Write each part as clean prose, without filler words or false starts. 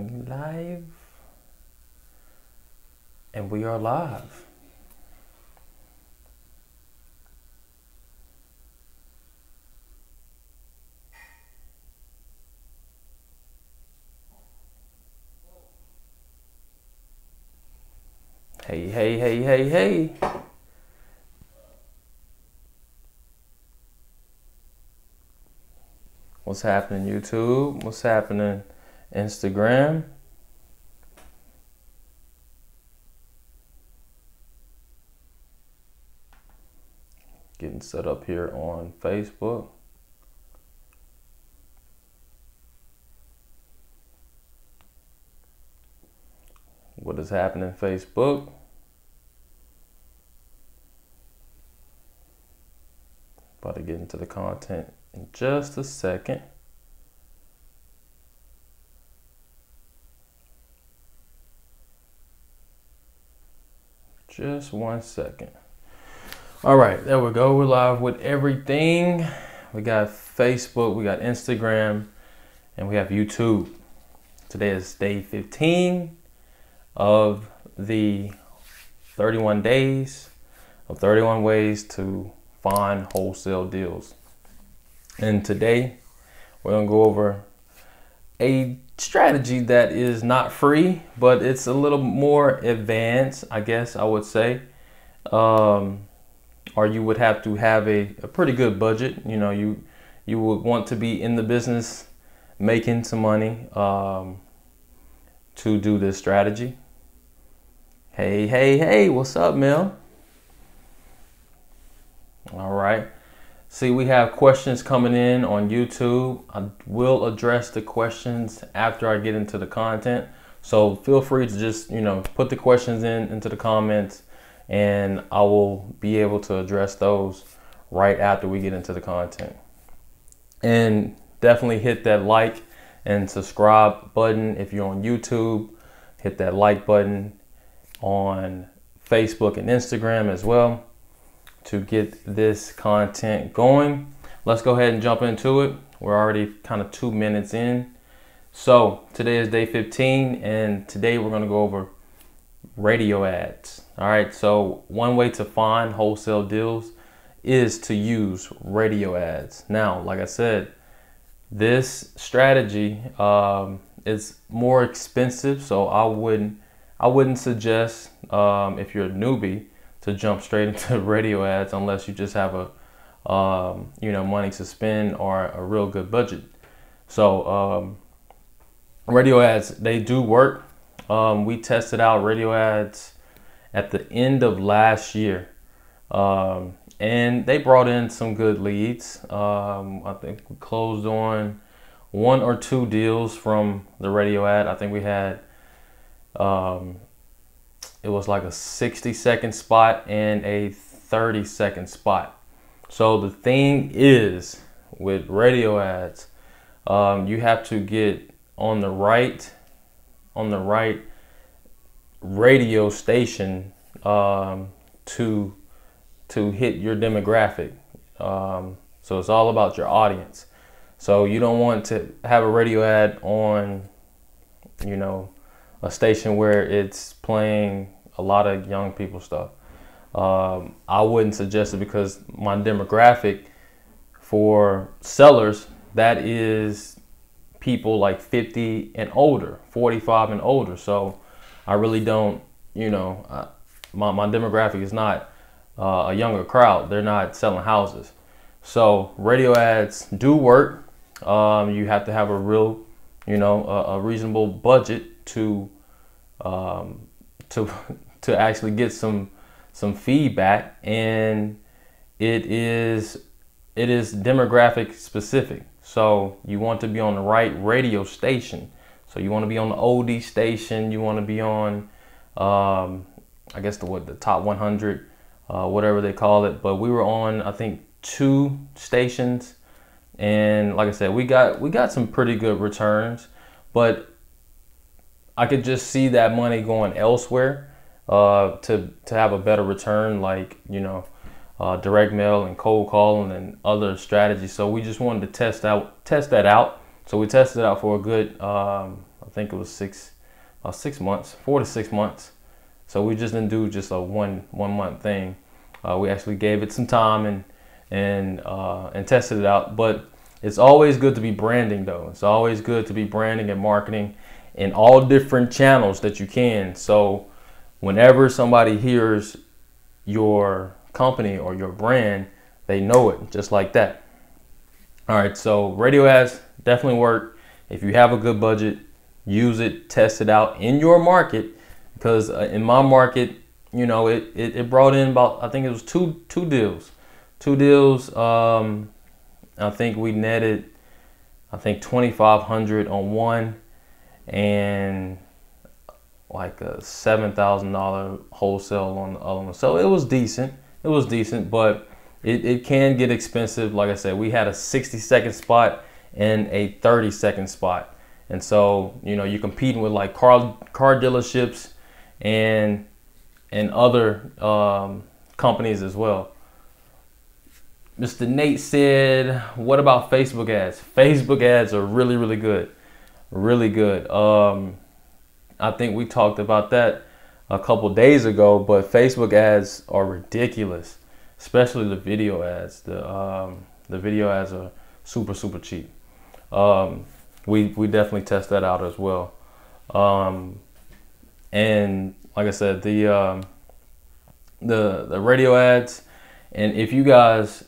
Going live. And we are live. Hey, hey, hey, hey, hey. What's happening, YouTube? What's happening, Instagram? Getting set up here on Facebook. What is happening, Facebook? About to get into the content in just a second. Just 1 second. All right, there we go. We're live with everything. We got Facebook, we got Instagram, and we have YouTube. Today is day 15 of the 31 days of 31 ways to find wholesale deals. And today we're gonna go over a strategy that is not free, but it's a little more advanced, I guess I would say. Or you would have to have a pretty good budget. You know, you would want to be in the business making some money to do this strategy. Hey, hey, hey, what's up, Mel? All right. See, we have questions coming in on YouTube. I will address the questions after I get into the content. So feel free to just, put the questions into the comments, and I will be able to address those right after we get into the content. And definitely hit that like and subscribe button if you're on YouTube. Hit that like button on Facebook and Instagram as well to get this content going. Let's go ahead and jump into it. We're already kind of 2 minutes in. So today is day 15, and today we're going to go over radio ads. All right, so one way to find wholesale deals is to use radio ads. Now, like I said, this strategy is more expensive, so I wouldn't suggest if you're a newbie to jump straight into radio ads unless you just have money to spend or a real good budget. So radio ads, they do work. We tested out radio ads at the end of last year, and they brought in some good leads. I think we closed on 1 or 2 deals from the radio ad. I think we had it was like a 60-second spot and a 30-second spot. So the thing is, with radio ads, you have to get on the right radio station to hit your demographic. So it's all about your audience. So you don't want to have a radio ad on, a station where it's playing a lot of young people stuff. I wouldn't suggest it because my demographic for sellers, that is people like 50 and older, 45 and older. So I really don't, my demographic is not a younger crowd. They're not selling houses. So radio ads do work. You have to have a real, a reasonable budget to actually get some feedback, and it is demographic specific. So you want to be on the right radio station. So you want to be on the oldie station. You want to be on, I guess the top 100, whatever they call it. But we were on, I think, 2 stations, and like I said, we got some pretty good returns, but I could just see that money going elsewhere to have a better return, like direct mail and cold calling and other strategies. So we just wanted to test that out. So we tested it out for a good I think it was 6 months, 4 to 6 months. So we just didn't do just a one month thing. We actually gave it some time and tested it out. But it's always good to be branding, though. It's always good to be branding and marketing in all different channels that you can. So whenever somebody hears your company or your brand, they know it just like that. All right, so radio ads definitely work. If you have a good budget, use it, test it out in your market, because in my market, you know, it brought in about, I think it was two deals. I think we netted, I think 2,500 on one, and like a $7,000 wholesale on the other one. So it was decent. But it can get expensive. Like I said, we had a 60-second spot and a 30-second spot. And so, you know, you're competing with like car dealerships and other companies as well. Mr. Nate said, what about Facebook ads? Facebook ads are really, really good. Really good. I think we talked about that a couple days ago, but Facebook ads are ridiculous, especially the video ads. The video ads are super, super cheap. We definitely test that out as well. And like I said, the radio ads, and if you guys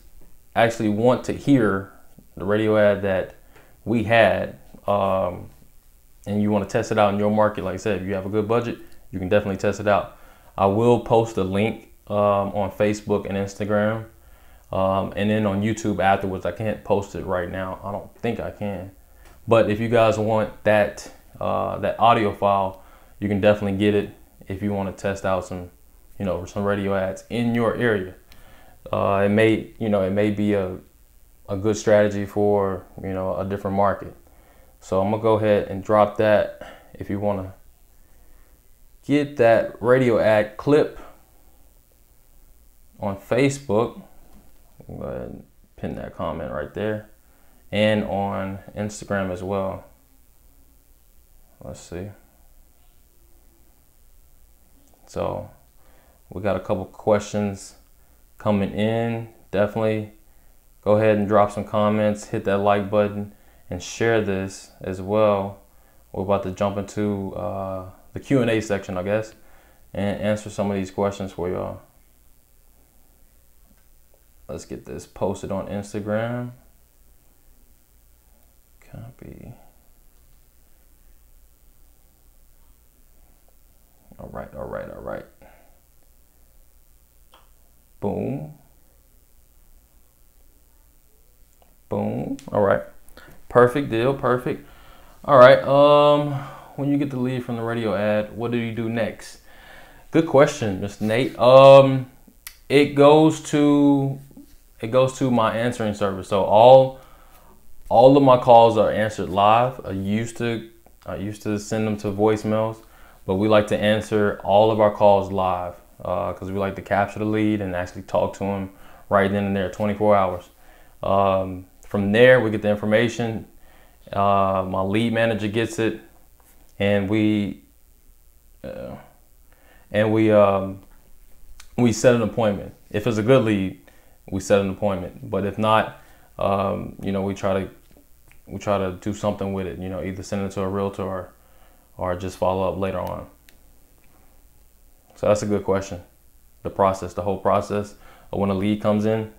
actually want to hear the radio ad that we had, and you want to test it out in your market, like I said, if you have a good budget, you can definitely test it out. I will post a link on Facebook and Instagram, and then on YouTube afterwards. I can't post it right now. I don't think I can. But if you guys want that audio file, you can definitely get it if you want to test out some radio ads in your area. It may be a good strategy for a different market. So I'm gonna go ahead and drop that. If you want to get that radio ad clip on Facebook, go ahead and pin that comment right there, and on Instagram as well. Let's see. So we got a couple questions coming in. Definitely go ahead and drop some comments, hit that like button, and share this as well. We're about to jump into the Q&A section, I guess, and answer some of these questions for y'all. Let's get this posted on Instagram. Copy. All right. Boom. All right. Perfect deal. Perfect. All right. When you get the lead from the radio ad, what do you do next? Good question, Mr. Nate. It goes to my answering service. So all of my calls are answered live. I used to send them to voicemails, but we like to answer all of our calls live because we like to capture the lead and actually talk to them right then and there, 24 hours. From there, we get the information. My lead manager gets it, and we set an appointment. If it's a good lead, we set an appointment. But if not, we try to do something with it. Either send it to a realtor or just follow up later on. So that's a good question. The whole process of when a lead comes in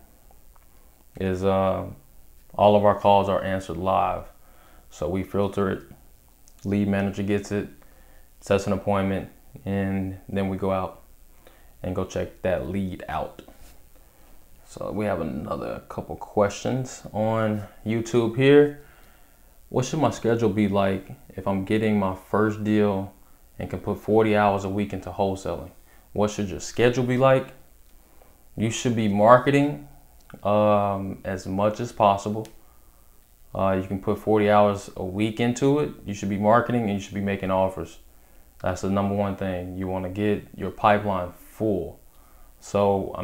is all of our calls are answered live. So we filter it, lead manager gets it, sets an appointment, and then we go out and go check that lead out. So we have another couple questions on YouTube here. What should my schedule be like if I'm getting my first deal and can put 40 hours a week into wholesaling? What should your schedule be like? You should be marketing as much as possible. You can put 40 hours a week into it. You should be marketing and you should be making offers. That's the number one thing. You want to get your pipeline full. So,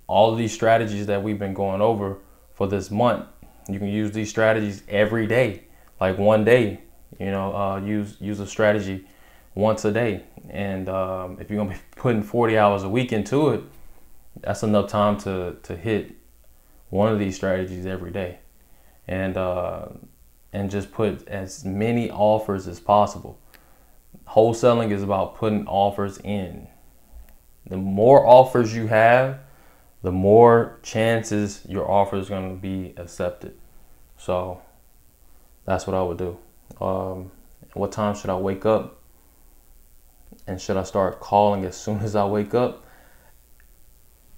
all of these strategies that we've been going over for this month, you can use these strategies every day. Like one day, use a strategy once a day. And if you're gonna be putting 40 hours a week into it, that's enough time to hit one of these strategies every day, and just put as many offers as possible. Wholesaling is about putting offers in. The more offers you have, the more chances your offer is going to be accepted. So that's what I would do. What time should I wake up? And should I start calling as soon as I wake up?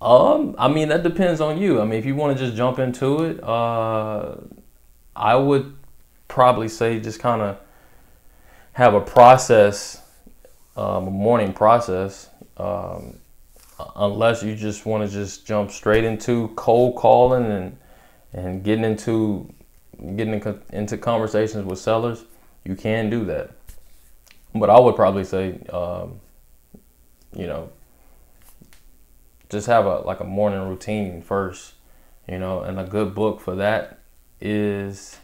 That depends on you. If you want to just jump into it, I would probably say just kind of have a process, a morning process, unless you just want to just jump straight into cold calling and getting into conversations with sellers. You can do that, but I would probably say, just have a morning routine first, and a good book for that is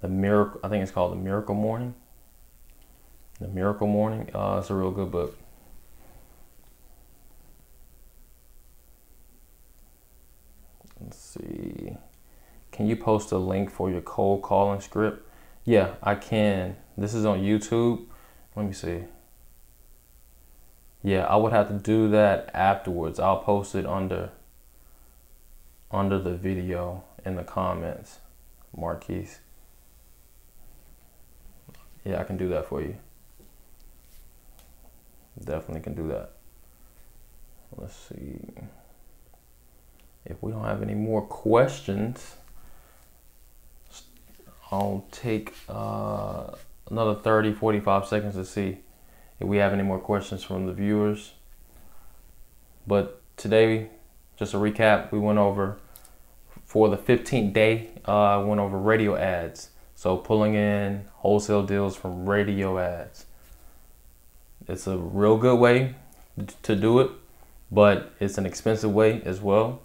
I think it's called The Miracle Morning. The Miracle Morning. It's a real good book. Let's see. Can you post a link for your cold calling script? Yeah, I can. This is on YouTube. Let me see. Yeah, I would have to do that afterwards. I'll post it under the video in the comments, Marquise. Yeah, I can do that for you. Definitely can do that. Let's see. If we don't have any more questions, I'll take another 30, 45 seconds to see if we have any more questions from the viewers. But today, just a recap, we went over, for the 15th day, went over radio ads. So pulling in wholesale deals from radio ads. It's a real good way to do it, but it's an expensive way as well.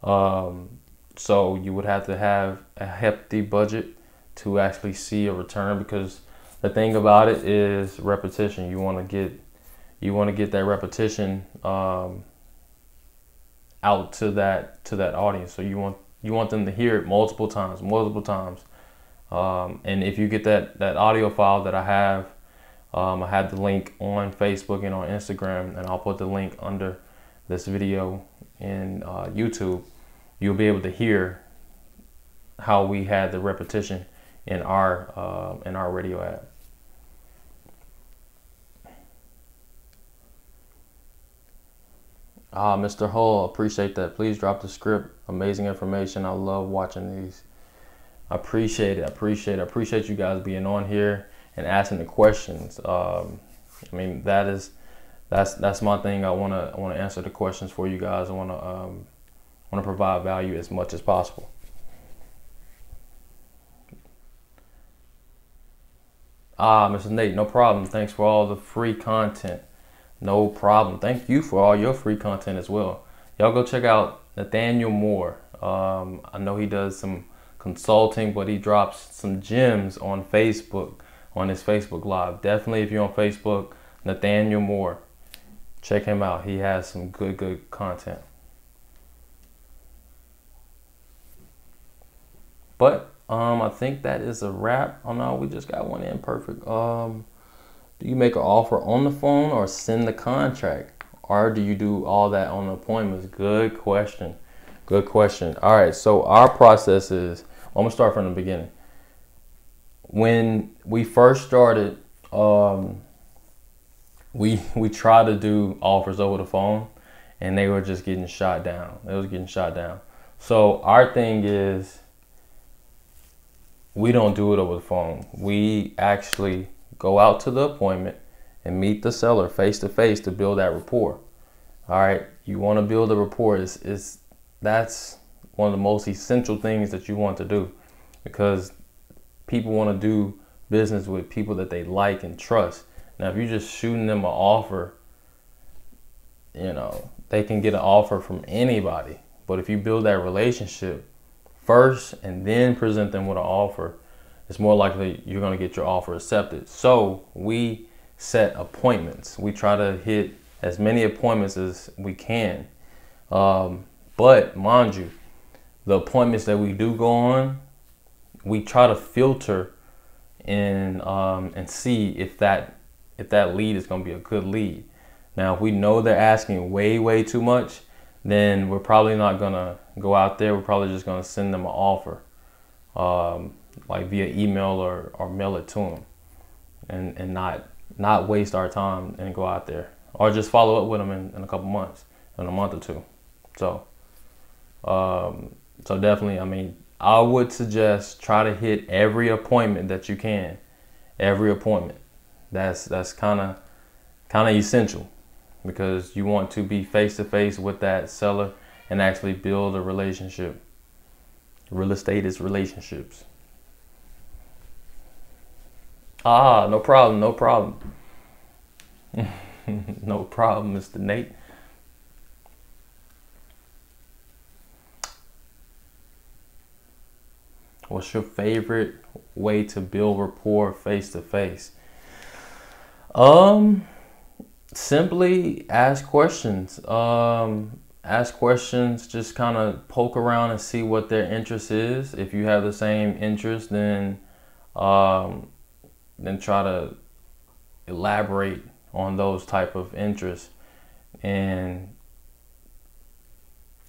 So you would have to have a hefty budget to actually see a return, because the thing about it is repetition. You want to get that repetition out to that audience. So you want them to hear it multiple times. And if you get that audio file that I have the link on Facebook and on Instagram, and I'll put the link under this video in YouTube. You'll be able to hear how we had the repetition in our radio ad. Mr. Hull, appreciate that. Please drop the script. Amazing information. I love watching these. I appreciate it. I appreciate you guys being on here and asking the questions. That's my thing. I want to answer the questions for you guys. I want to provide value as much as possible. Mr. Nate, no problem. Thanks for all the free content. No problem. Thank you for all your free content as well. Y'all go check out Nathaniel Moore. I know he does some consulting, but he drops some gems on Facebook, on his Facebook Live. Definitely, if you're on Facebook, Nathaniel Moore, check him out. He has some good content. But I think that is a wrap. Oh no, we just got one in. Perfect. Do you make an offer on the phone or send the contract, or do you do all that on the appointments? Good question. All right, so our process is, I'm gonna start from the beginning. When we first started, we tried to do offers over the phone, and they were just getting shot down. So our thing is, we don't do it over the phone. We actually go out to the appointment and meet the seller face to face to build that rapport. All right, you want to build a rapport. That's one of the most essential things that you want to do, because people want to do business with people that they like and trust. Now, if you're just shooting them an offer, they can get an offer from anybody. But if you build that relationship first and then present them with an offer, it's more likely you're going to get your offer accepted. So we set appointments. We try to hit as many appointments as we can. But mind you, the appointments that we do go on, we try to filter and see if that lead is going to be a good lead. Now, if we know they're asking way too much, then we're probably not going to go out there. We're probably just going to send them an offer, like via email or mail it to them, and not waste our time and go out there, or just follow up with them in a couple months, in a month or two. So, so definitely, I mean, I would suggest try to hit every appointment that you can. Every appointment. That's kind of essential, because you want to be face to face with that seller and actually build a relationship. Real estate is relationships. No problem. No problem, Mr. Nate. What's your favorite way to build rapport face to face? Simply ask questions. Ask questions, just kind of poke around and see what their interest is. If you have the same interest, then try to elaborate on those type of interests. And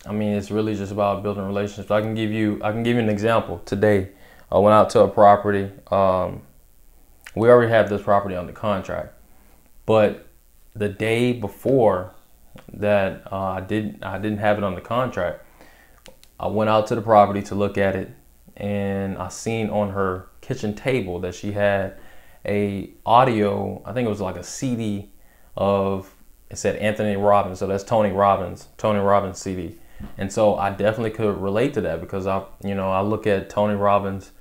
I mean, it's really just about building relationships. I can give you an example. Today, I went out to a property. We already have this property under contract, but the day before that, I didn't have it on the contract. I went out to the property to look at it, and I seen on her kitchen table that she had a audio. I think it was like a CD of, it said Anthony Robbins, so that's Tony Robbins CD. And so I definitely could relate to that, because I look at Tony Robbins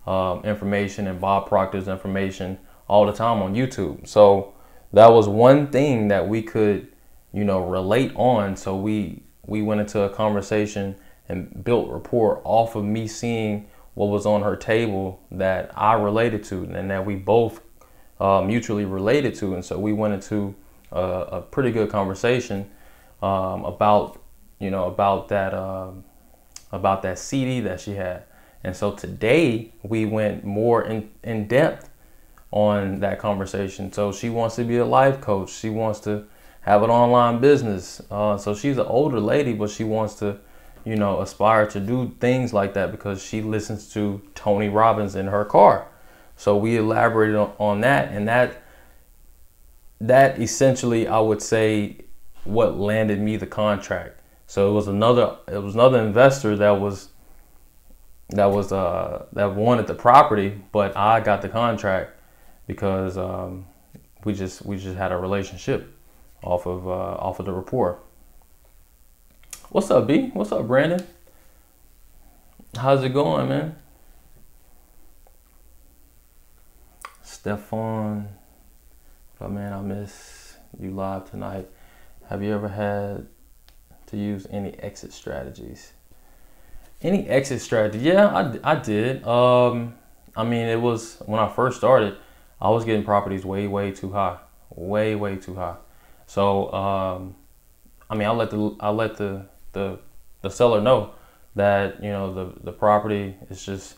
information and Bob Proctor's information all the time on YouTube. So that was one thing that we could, relate on. So we went into a conversation and built rapport off of me seeing what was on her table that I related to and that we both mutually related to. And so we went into a pretty good conversation about that CD that she had. And so today we went more in depth on that conversation. So she wants to be a life coach. She wants to have an online business. So she's an older lady, but she wants to, aspire to do things like that because she listens to Tony Robbins in her car. So we elaborated on that, and that essentially, I would say, what landed me the contract. So it was another investor that wanted the property, but I got the contract because we just had a relationship off of the rapport. What's up, B? What's up, Brandon? How's it going, man? Stefan, but man, I miss you live tonight. Have you ever had to use any exit strategies? Any exit strategy? Yeah, I did. I mean, it was when I first started, I was getting properties way too high, way too high. So, I mean, I let the seller know that, the property is just,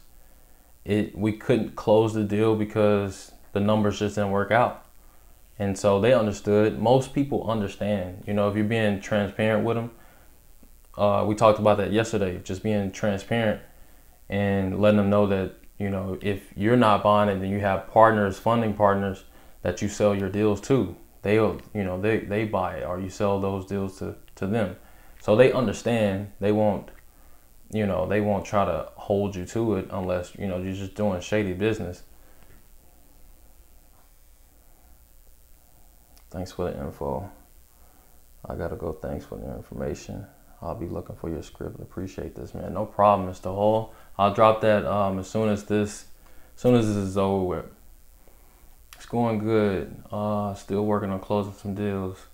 we couldn't close the deal because the numbers just didn't work out. And so they understood. Most people understand, if you're being transparent with them. We talked about that yesterday, just being transparent and letting them know that, if you're not buying it, then you have partners, funding partners that you sell your deals to. They'll, they buy it, or you sell those deals to them. So they understand. They won't try to hold you to it unless, you're just doing shady business. Thanks for the info. I gotta go. Thanks for the information. I'll be looking for your script. Appreciate this, man. No problem, Mr. Hall. I'll drop that as soon as this is over with. It's going good. Still working on closing some deals.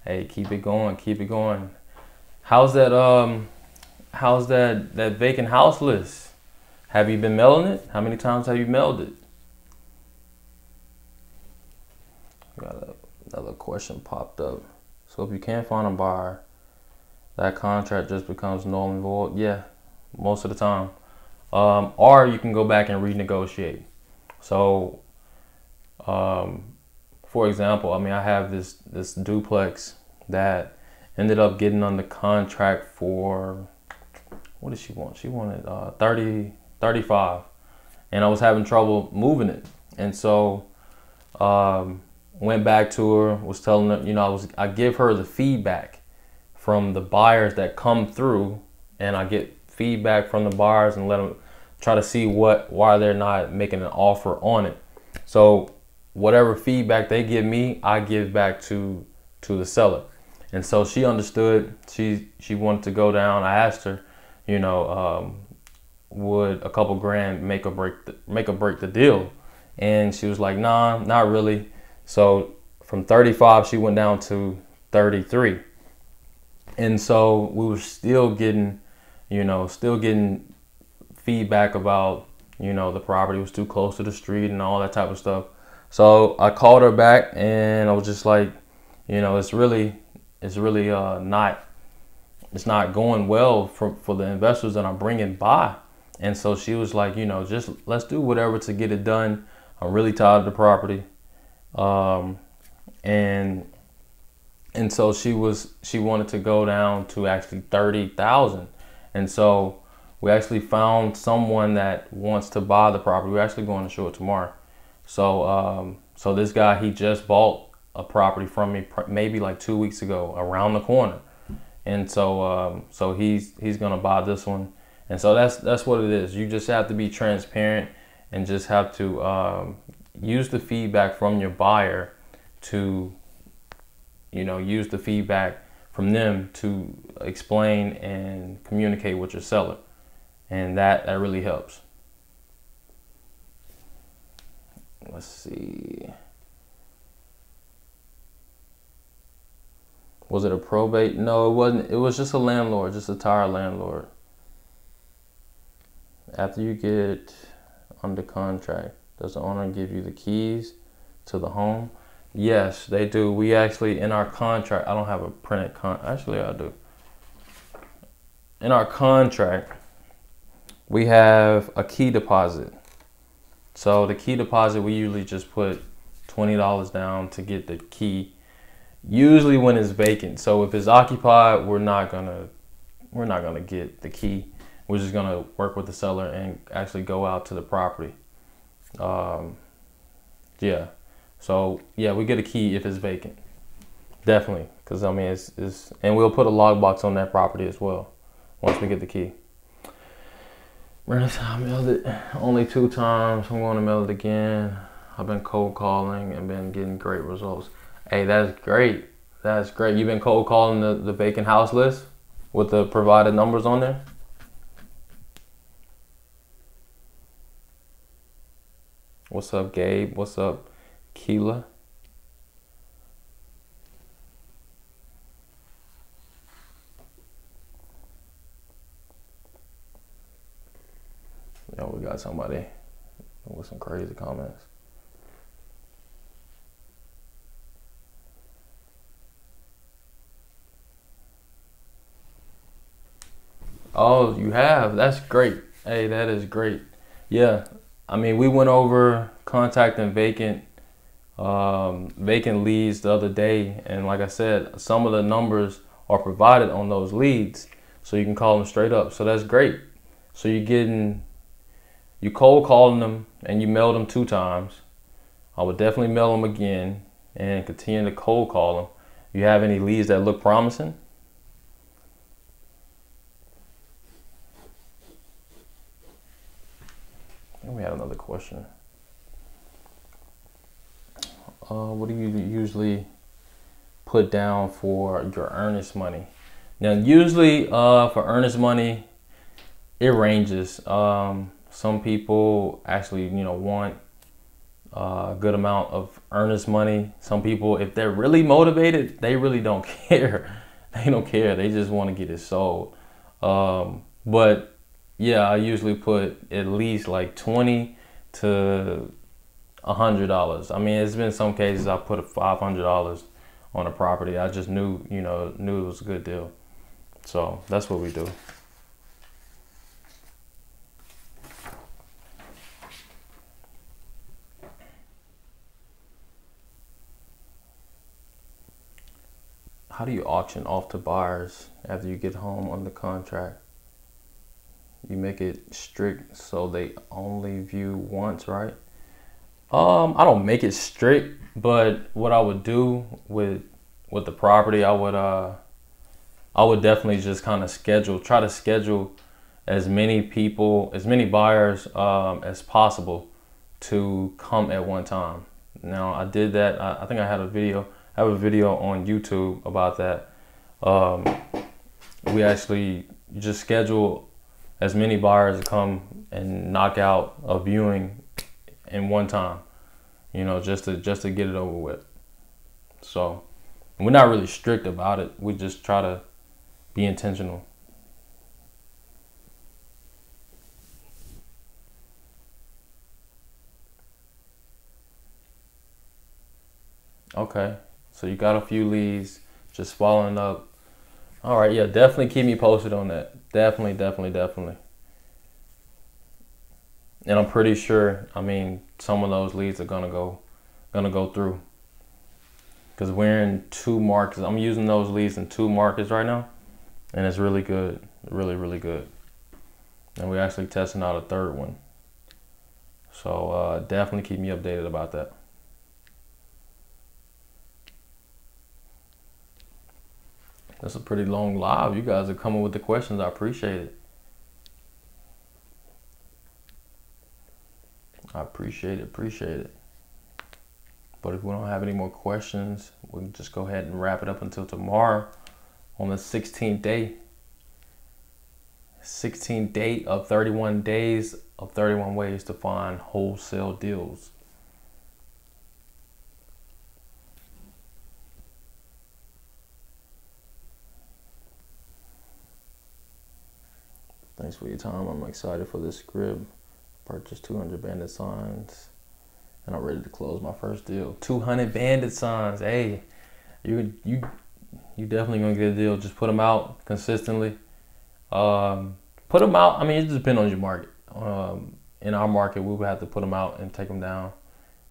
Hey, keep it going. Keep it going. How's that vacant house list? Have you been mailing it? How many times have you mailed it? Got another question popped up. So if you can't find a buyer, that contract just becomes null and void. Yeah, most of the time. Or you can go back and renegotiate. So, for example, I mean, I have this duplex that ended up getting under contract for, what did she want? She wanted 35, and I was having trouble moving it. And so went back to her, was telling her, you know, I give her the feedback from the buyers that come through, and I get feedback from the buyers and let them try to see why they're not making an offer on it. So whatever feedback they give me, I give back to the seller. And so she understood. She wanted to go down. I asked her, you know, would a couple grand make or break the deal? And she was like, nah, not really. So from 35, she went down to 33. And so we were still getting feedback about, you know, the property was too close to the street and all that type of stuff. So I called her back and I was just like, you know, it's not going well for the investors that I'm bringing by. And so she was like, you know, just let's do whatever to get it done. I'm really tired of the property. And so she wanted to go down to actually 30,000. And so we actually found someone that wants to buy the property. We're actually going to show it tomorrow. So so this guy, he just bought a property from me maybe like 2 weeks ago around the corner. And so so he's gonna buy this one. And so that's what it is. You just have to be transparent and just have to use the feedback from your buyer to, you know, use the feedback from them to explain and communicate with your seller. And that really helps. Let's see. Was it a probate? No, it wasn't. It was just a landlord, just a tired landlord. After you get under contract, does the owner give you the keys to the home? Yes, they do. We actually, in our contract, I don't have a printed actually I do. In our contract, we have a key deposit. So the key deposit, we usually just put $20 down to get the key. Usually when it's vacant. So if it's occupied, we're not gonna get the key. We're just gonna work with the seller and actually go out to the property. Yeah. So yeah, we get a key if it's vacant. Definitely, because I mean it's and we'll put a logbox on that property as well once we get the key. I mailed it only 2 times. I'm going to mail it again. I've been cold calling and been getting great results. Hey, that's great. That's great. You've been cold calling the vacant house list with the provided numbers on there? What's up, Gabe? What's up, Keela? Yo, we got somebody with some crazy comments. Oh, you have? That's great. Hey, that is great. Yeah, I mean, we went over contacting vacant leads the other day, and like I said, some of the numbers are provided on those leads, so you can call them straight up. So that's great. So you cold calling them and you mailed them 2 times. I would definitely mail them again and continue to cold call them. You have any leads that look promising? We had another question. What do you usually put down for your earnest money? Now, usually for earnest money, it ranges. Some people actually, you know, want a good amount of earnest money. Some people, if they're really motivated, they really don't care. They don't care. They just want to get it sold. But Yeah, I usually put at least like $20 to $100. I mean, it's been some cases I put $500 on a property. I just knew it was a good deal. So that's what we do. How do you auction off to buyers after you get home under contract? You make it strict so they only view once, right? I don't make it strict, but what I would do with the property, I would definitely just kind of try to schedule as many people, as many buyers as possible to come at one time. Now I did that. I think I had a video. I have a video on YouTube about that. Um, we actually just schedule as many buyers to come and knock out a viewing in one time. Just to get it over with. So we're not really strict about it. We just try to be intentional. Okay. So you got a few leads, just following up. All right, yeah, definitely keep me posted on that. Definitely, definitely, definitely. And I'm pretty sure, I mean, some of those leads are gonna go through. Because we're in two markets. I'm using those leads in two markets right now. And it's really good. Really, really good. And we're actually testing out a third one. So definitely keep me updated about that. That's a pretty long live. You guys are coming with the questions. I appreciate it. I appreciate it. Appreciate it. But if we don't have any more questions, we can just go ahead and wrap it up until tomorrow on the 16th day. 16th day of 31 days of 31 ways to find wholesale deals. Thanks for your time. I'm excited for this script. Purchased 200 bandit signs, and I'm ready to close my first deal. 200 bandit signs. Hey, you definitely gonna get a deal. Just put them out consistently. Put them out. I mean, it just depends on your market. In our market, we would have to put them out and take them down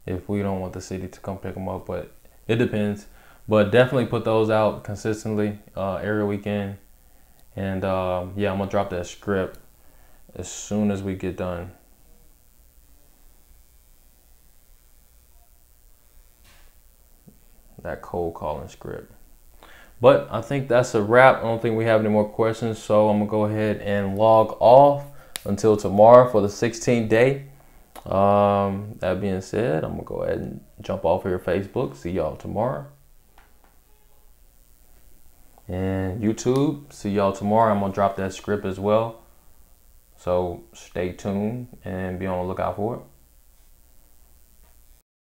if we don't want the city to come pick them up. But it depends. But definitely put those out consistently every weekend. And yeah, I'm gonna drop that script as soon as we get done. That cold calling script. But I think that's a wrap. I don't think we have any more questions, so I'm gonna go ahead and log off until tomorrow for the 16th day. That being said, I'm gonna go ahead and jump off of your Facebook. See y'all tomorrow. And YouTube, see y'all tomorrow. I'm gonna drop that script as well. So stay tuned and be on the lookout for it.